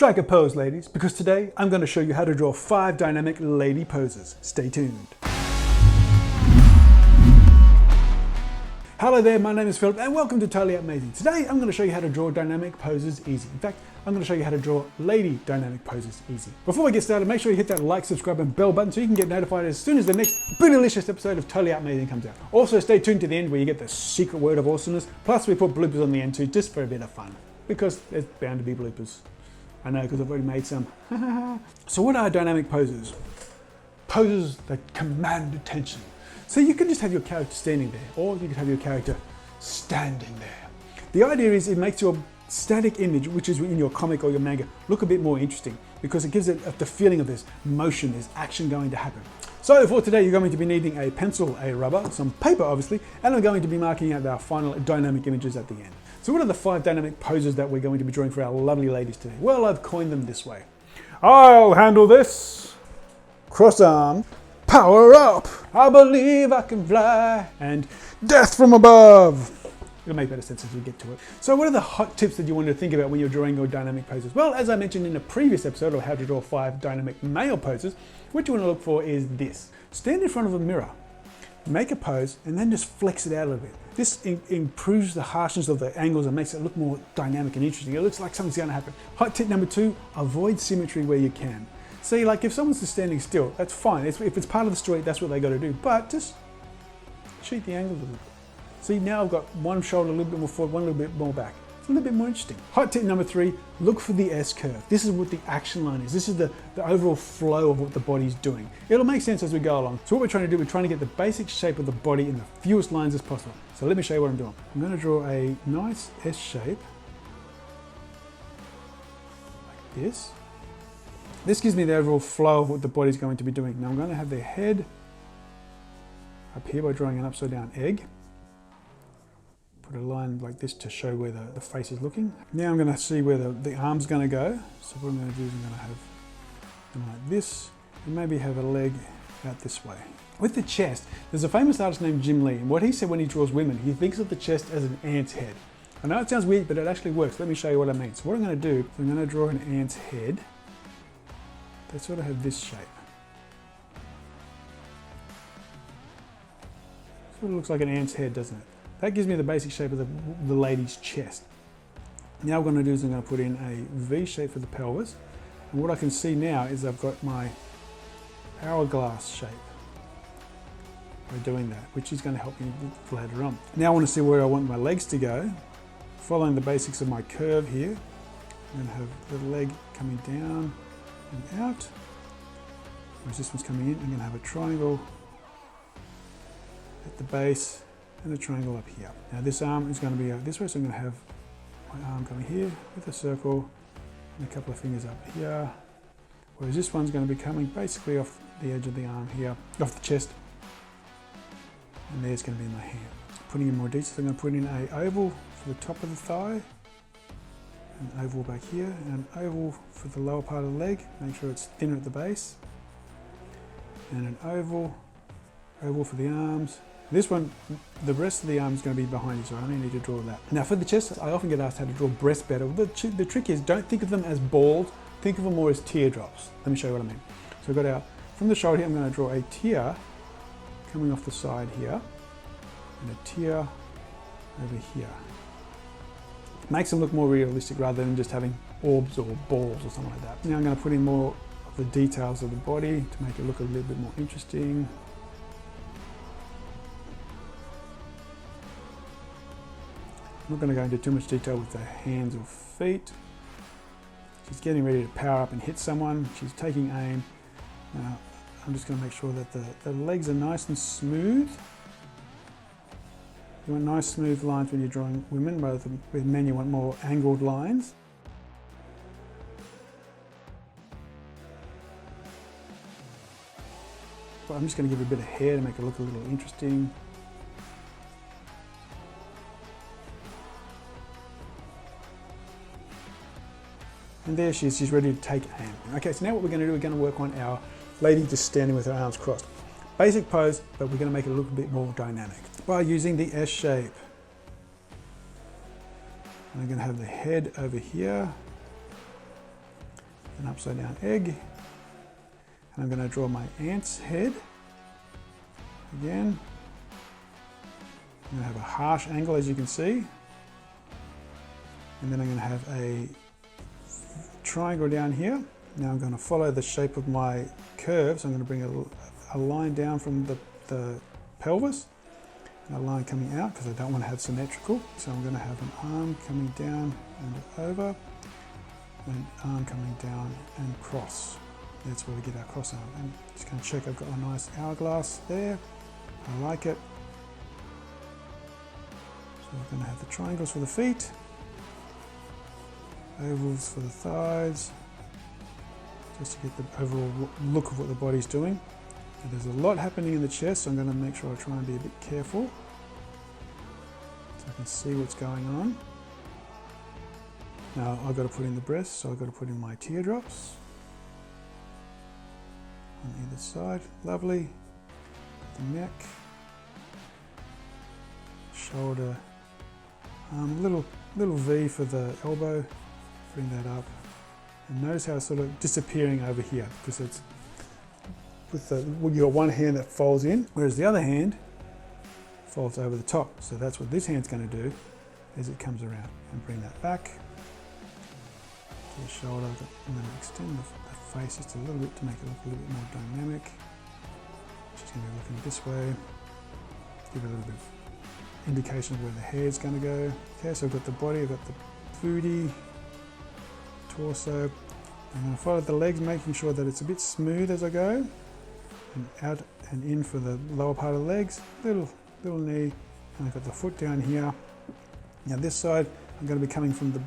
Strike a pose, ladies, because today I'm going to show you how to draw 5 dynamic lady poses. Stay tuned. Hello there, my name is Philip and welcome to Totally Artmazing. Today I'm going to show you how to draw dynamic poses easy. In fact, I'm going to show you how to draw lady dynamic poses easy. Before we get started, make sure you hit that like, subscribe and bell button so you can get notified as soon as the next bootylicious episode of Totally Artmazing comes out. Also stay tuned to the end where you get the secret word of awesomeness. Plus we put bloopers on the end too, just for a bit of fun. Because there's bound to be bloopers. I know, because I've already made some. So what are dynamic poses? Poses that command attention. So you can just have your character standing there, or you could have your character standing there. The idea is it makes your static image, which is in your comic or your manga, look a bit more interesting because it gives it the feeling of this motion, there's action going to happen. So for today, you're going to be needing a pencil, a rubber, some paper obviously, and I'm going to be marking out our final dynamic images at the end. So what are the 5 dynamic poses that we're going to be drawing for our lovely ladies today? Well, I've coined them this way. I'll handle this. Cross arm. Power up. I believe I can fly. And death from above. It'll make better sense as we get to it. So what are the hot tips that you want to think about when you're drawing your dynamic poses? Well, as I mentioned in a previous episode of how to draw 5 dynamic male poses, what you want to look for is this. Stand in front of a mirror, make a pose, and then just flex it out a little bit. This improves the harshness of the angles and makes it look more dynamic and interesting. It looks like something's going to happen. Hot tip number 2, avoid symmetry where you can. See, like if someone's just standing still, that's fine. If it's part of the story, that's what they got to do. But just cheat the angles a little bit. See, now I've got one shoulder a little bit more forward, one a little bit more back. It's a little bit more interesting. Hot tip number 3, look for the S curve. This is what the action line is. This is the overall flow of what the body's doing. It'll make sense as we go along. So what we're trying to do, we're trying to get the basic shape of the body in the fewest lines as possible. So let me show you what I'm doing. I'm going to draw a nice S shape, like this. This gives me the overall flow of what the body's going to be doing. Now I'm going to have their head up here by drawing an upside down egg. Put a line like this to show where the face is looking. Now I'm going to see where the arm's going to go. So what I'm going to do is I'm going to have them like this and maybe have a leg out this way. With the chest, there's a famous artist named Jim Lee, and what he said when he draws women, he thinks of the chest as an ant's head. I know it sounds weird, but it actually works. Let me show you what I mean. So what I'm going to do, I'm going to draw an ant's head. They sort of have this shape. Sort of looks like an ant's head, doesn't it? That gives me the basic shape of the lady's chest. Now what I'm going to do is I'm going to put in a V shape for the pelvis. And what I can see now is I've got my hourglass shape by doing that, which is going to help me later on. Now I want to see where I want my legs to go. Following the basics of my curve here, I'm going to have the leg coming down and out. Whereas this one's coming in, I'm going to have a triangle at the base and a triangle up here. Now this arm is going to be this way, so I'm going to have my arm coming here with a circle and a couple of fingers up here. Whereas this one's going to be coming basically off the edge of the arm here, off the chest. And there's going to be my hand. Putting in more details, I'm going to put in an oval for the top of the thigh, an oval back here, and an oval for the lower part of the leg. Make sure it's thinner at the base. And an oval for the arms. This one, the rest of the arm is going to be behind you, so I only need to draw that. Now for the chest, I often get asked how to draw breasts better. The trick is, don't think of them as balls, think of them more as teardrops. Let me show you what I mean. So I've got out, from the shoulder here, I'm going to draw a tear coming off the side here, and a tear over here. Makes them look more realistic rather than just having orbs or balls or something like that. Now I'm going to put in more of the details of the body to make it look a little bit more interesting. I'm not going to go into too much detail with the hands or feet. She's getting ready to power up and hit someone. She's taking aim. Now I'm just going to make sure that the legs are nice and smooth. You want nice smooth lines when you're drawing women, rather than with men you want more angled lines. But I'm just going to give her a bit of hair to make it look a little interesting. And there she is, she's ready to take aim. Okay, so now what we're going to do, we're going to work on our lady just standing with her arms crossed. Basic pose, but we're going to make it look a bit more dynamic by using the S shape. I'm going to have the head over here, an upside down egg. And I'm going to draw my ant's head. Again, I'm going to have a harsh angle, as you can see. And then I'm going to have a triangle down here. Now I'm going to follow the shape of my curve. So I'm going to bring a line down from the pelvis, and a line coming out because I don't want to have symmetrical. So I'm going to have an arm coming down and over, and an arm coming down and cross. That's where we get our cross arm. And just going to check I've got a nice hourglass there. I like it. So we're going to have the triangles for the feet, ovals for the thighs, just to get the overall look of what the body's doing. And there's a lot happening in the chest, so I'm going to make sure I try and be a bit careful so I can see what's going on. Now I've got to put in the breast, so I've got to put in my teardrops on either side. Lovely. The neck, shoulder, little V for the elbow. Bring that up, and notice how it's sort of disappearing over here because it's with your one hand that folds in, whereas the other hand folds over the top. So that's what this hand's going to do as it comes around, and bring that back to the shoulder. I'm going to extend the face just a little bit to make it look a little bit more dynamic. Just going to be looking this way, give it a little bit of indication of where the hair's going to go. Okay, so I've got the body, I've got the booty, torso. I'm going to follow the legs, making sure that it's a bit smooth as I go, and out and in for the lower part of the legs, little knee, and I've got the foot down here. Now this side, I'm going to be coming from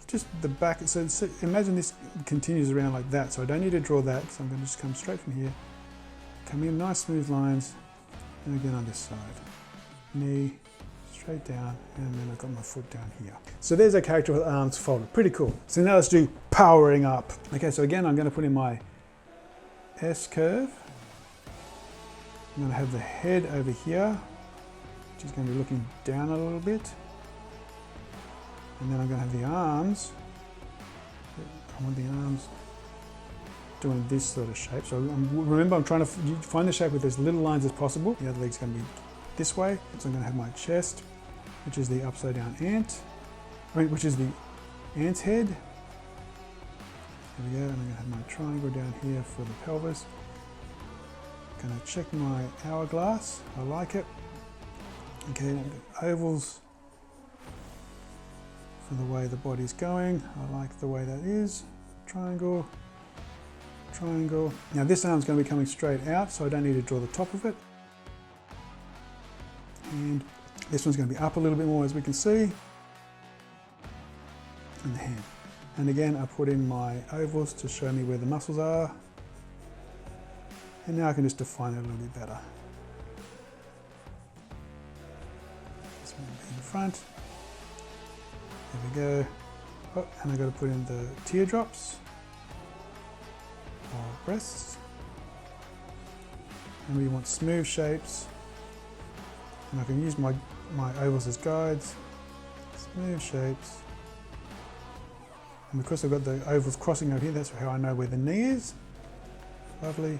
just the back. So imagine this continues around like that. So I don't need to draw that, so I'm going to just come straight from here, come in nice smooth lines, and again on this side, knee, straight down, and then I've got my foot down here. So there's a character with arms folded. Pretty cool. So now let's do powering up. Okay, so again, I'm going to put in my S curve. I'm going to have the head over here, which is going to be looking down a little bit. And then I'm going to have the arms. I want the arms doing this sort of shape. So remember, I'm trying to find the shape with as little lines as possible. The other leg's going to be this way. So I'm going to have my chest, which is the upside down ant, which is the ant's head. There we go. And I'm going to have my triangle down here for the pelvis. I'm going to check my hourglass. I like it. Okay, ovals for the way the body's going. I like the way that is. Triangle, triangle. Now this arm's going to be coming straight out, so I don't need to draw the top of it. And this one's going to be up a little bit more, as we can see. And the hand. And again, I put in my ovals to show me where the muscles are. And now I can just define it a little bit better. This one will be in the front. There we go. Oh, and I've got to put in the teardrops or breasts. And we want smooth shapes. And I can use my ovals as guides. Smooth shapes. And because I've got the ovals crossing over here, that's how I know where the knee is. Lovely.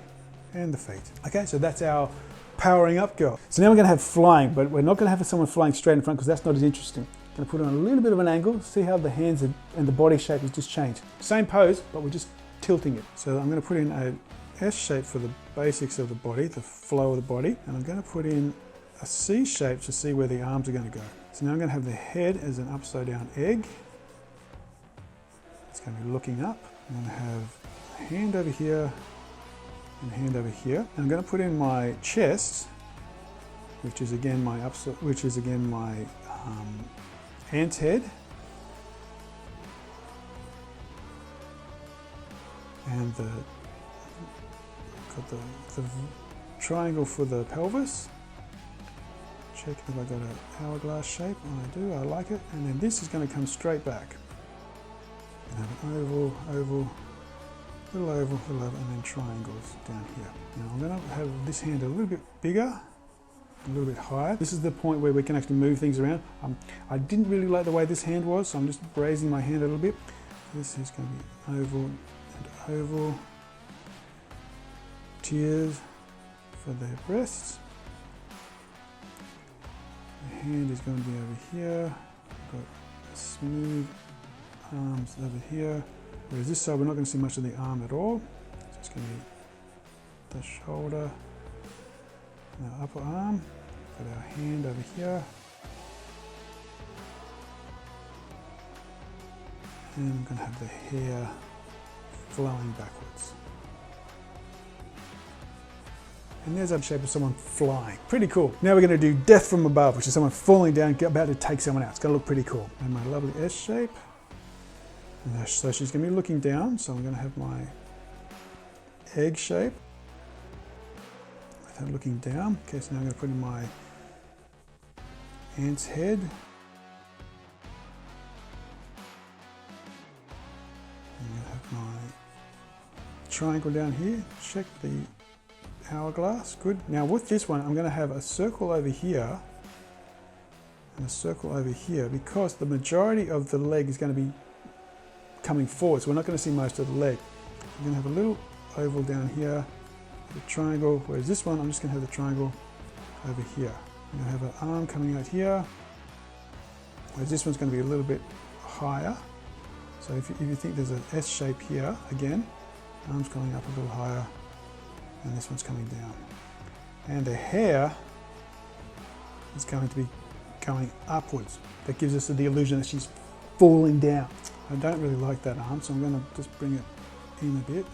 And the feet. Okay, so that's our powering up girl. So now we're going to have flying, but we're not going to have someone flying straight in front because that's not as interesting. Going to put it on a little bit of an angle, see how the hands and the body shape has just changed. Same pose, but we're just tilting it. So I'm going to put in a S shape for the basics of the body, the flow of the body, and I'm going to put in a C shape to see where the arms are going to go. So now I'm going to have the head as an upside down egg. It's going to be looking up. I'm going to have a hand over here and a hand over here. And I'm going to put in my chest, which is again my ant's head. And got the triangle for the pelvis. Check if I got an hourglass shape, and I do, I like it. And then this is going to come straight back. And have an oval, oval, little oval, little oval, and then triangles down here. Now I'm going to have this hand a little bit bigger, a little bit higher. This is the point where we can actually move things around. I didn't really like the way this hand was, so I'm just raising my hand a little bit. This is going to be oval, oval tiers for their breasts. The hand is going to be over here. Got smooth arms over here. Whereas this side, we're not going to see much of the arm at all. So it's going to be the shoulder and our upper arm. Got our hand over here. And I'm going to have the hair flowing backwards. And there's our shape of someone flying. Pretty cool. Now we're going to do death from above, which is someone falling down, about to take someone out. It's going to look pretty cool. And my lovely S shape. And so she's going to be looking down. So I'm going to have my egg shape. With her looking down. Okay, so now I'm going to put in my ant's head. I'm going to have my triangle down here. Check the hourglass. Good. Now with this one, I'm going to have a circle over here and a circle over here because the majority of the leg is going to be coming forward, so we're not going to see most of the leg. I'm going to have a little oval down here, a triangle, whereas this one, I'm just going to have the triangle over here. I'm going to have an arm coming out here, whereas this one's going to be a little bit higher. So if you think there's an S shape here, again, arm's going up a little higher, and this one's coming down. And the hair is going to be going upwards. That gives us the illusion that she's falling down. I don't really like that arm, so I'm going to just bring it in a bit.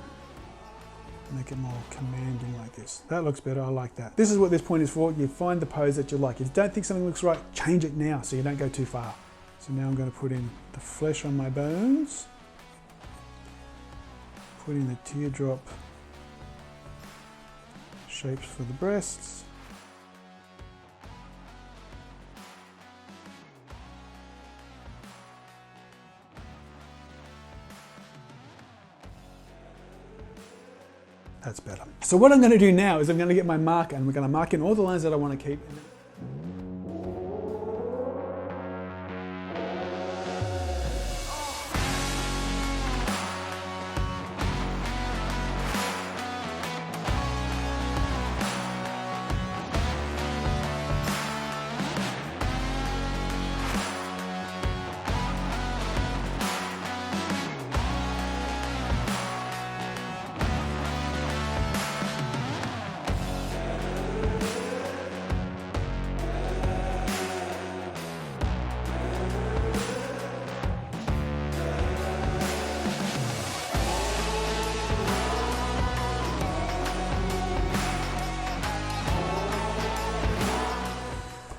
Make it more commanding like this. That looks better, I like that. This is what this point is for. You find the pose that you like. If you don't think something looks right, change it now so you don't go too far. So now I'm going to put in the flesh on my bones. Put in the teardrop shapes for the breasts. That's better. So what I'm going to do now is I'm going to get my marker and we're going to mark in all the lines that I want to keep.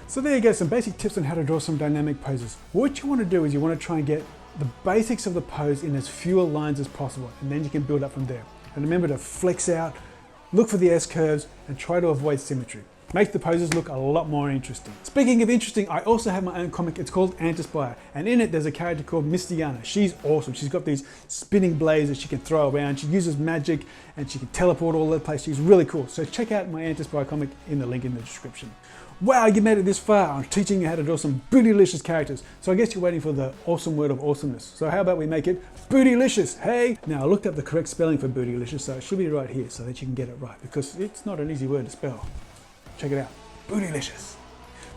So there you go, some basic tips on how to draw some dynamic poses. What you want to do is you want to try and get the basics of the pose in as fewer lines as possible, and then you can build up from there. And remember to flex out, look for the S-curves, and try to avoid symmetry. Make the poses look a lot more interesting. Speaking of interesting, I also have my own comic. It's called Artmazing, and in it there's a character called Mistiana. She's awesome. She's got these spinning blades that she can throw around. She uses magic and she can teleport all over the place. She's really cool. So check out my Artmazing comic in the link in the description. Wow, you made it this far. I'm teaching you how to draw some bootylicious characters. So I guess you're waiting for the awesome word of awesomeness. So how about we make it bootylicious, hey? Now I looked up the correct spelling for bootylicious, so it should be right here so that you can get it right, because it's not an easy word to spell. Check it out, bootylicious.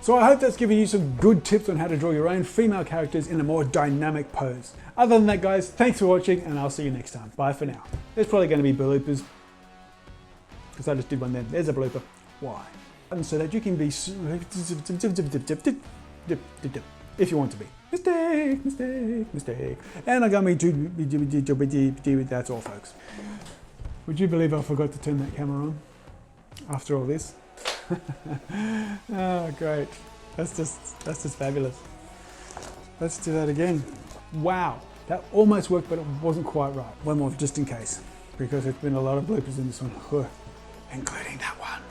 So I hope that's given you some good tips on how to draw your own female characters in a more dynamic pose. Other than that, guys, thanks for watching and I'll see you next time. Bye for now. There's probably going to be bloopers, because I just did one then. There's a blooper. Why? And so that you can be if you want to be. Mistake, mistake, mistake. And I'm going to be, that's all, folks. Would you believe I forgot to turn that camera on after all this? Oh, great. That's just fabulous. Let's do that again. Wow, that almost worked, but it wasn't quite right. One more just in case, because there's been a lot of bloopers in this one, including that one.